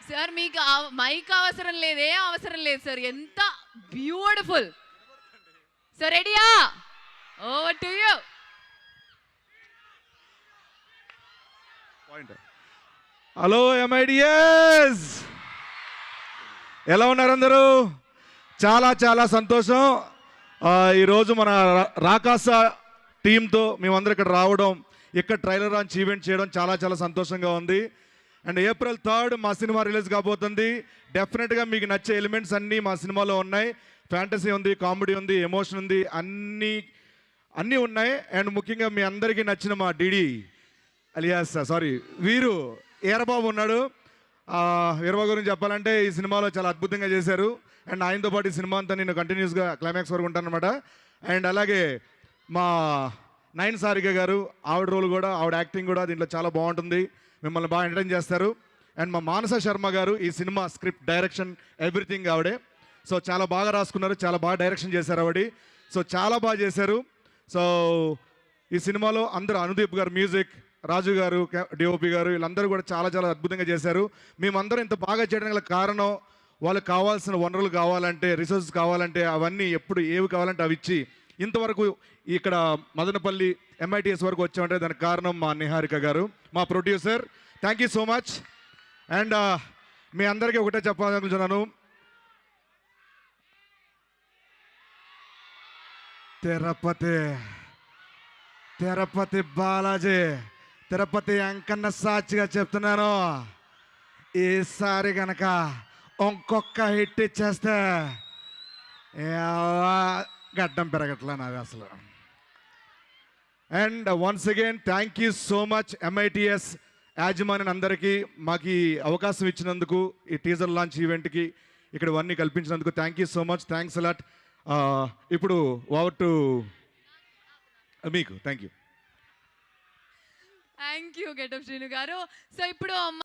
Sir మీకు mic అవసరం లేదు, ఏం అవసరం లేదు సార్. ఎంత బ్యూటిఫుల్ సార్. రెడీయా? Over to you. Hello MIDS, ఎలా ఉన్నారు అందరూ? చాలా చాలా సంతోషం. ఈరోజు మన రాకాస టీంతో మేమందరం ఇక్కడ రావడం, ఇక్కడ ట్రైలర్ లాంచ్ ఈవెంట్ చేయడం చాలా చాలా సంతోషంగా ఉంది. అండ్ April 3 మా సినిమా రిలీజ్ కాబోతుంది. డెఫినెట్గా మీకు నచ్చే ఎలిమెంట్స్ అన్నీ మా సినిమాలో ఉన్నాయి. ఫ్యాంటసీ ఉంది, కామెడీ ఉంది, ఎమోషన్ ఉంది, అన్నీ ఉన్నాయి. అండ్ ముఖ్యంగా మీ అందరికీ నచ్చిన మా డిడి అలియాస్ వీరు ఈరబాబు ఉన్నాడు. వీరబాబు గురించి చెప్పాలంటే ఈ సినిమాలో చాలా అద్భుతంగా చేశారు. అండ్ ఆయనతో పాటు ఈ సినిమా అంతా నేను కంటిన్యూస్గా క్లైమాక్స్ వరకు ఉంటానన్నమాట. అండ్ అలాగే మా నయన్ సారిక గారు, ఆవిడ రోల్ కూడా, ఆవిడ యాక్టింగ్ కూడా దీంట్లో చాలా బాగుంటుంది. మిమ్మల్ని బాగా ఎంటర్టైన్ చేస్తారు. అండ్ మా మానస శర్మ గారు ఈ సినిమా స్క్రిప్ట్, డైరెక్షన్, ఎవ్రీథింగ్ ఆవిడే. సో చాలా బాగా రాసుకున్నారు, చాలా బాగా డైరెక్షన్ చేశారు ఆవిడ. సో చాలా బాగా చేశారు. సో ఈ సినిమాలో అందరూ, అనుదీప్ గారు మ్యూజిక్, రాజు గారు డిఓపి గారు, వీళ్ళందరూ కూడా చాలా చాలా అద్భుతంగా చేశారు. మేమందరం ఇంత బాగా చేయడానికి గల కారణం, వాళ్ళకి కావాల్సిన వనరులు కావాలంటే, రిసోర్సెస్ కావాలంటే అవన్నీ ఎప్పుడు ఏవి కావాలంటే అవి ఇచ్చి ఇంతవరకు ఇక్కడ మదనపల్లి MITS వరకు వచ్చామంటే దానికి కారణం మా నిహారిక గారు, మా producer. Thank you so much. And మీ అందరికీ ఒకటే చెప్పాలనుకుంటున్నాను, తిరుపతి బాలాజీ, తిరుపతి వెంకన్న సాక్షిగా చెప్తున్నాను, ఈసారి కనుక ఇంకొక హిట్ ఇచ్చేస్తే గడ్డం పెరగట్లా నాది అసలు. And once again thank you so much MITS యాజమాన్యం అందరికీ మాకు ఈ అవకాశం ఇచ్చినందుకు, ఈ టీజర్ లాంచ్ ఈవెంట్కి ఇక్కడ ఇవన్నీ కల్పించినందుకు thank you so much. Thanks a lot. ఇప్పుడు ఓవర్ టు మీకు. Thank you. Thank you getup Srinu గారు. సో ఇప్పుడు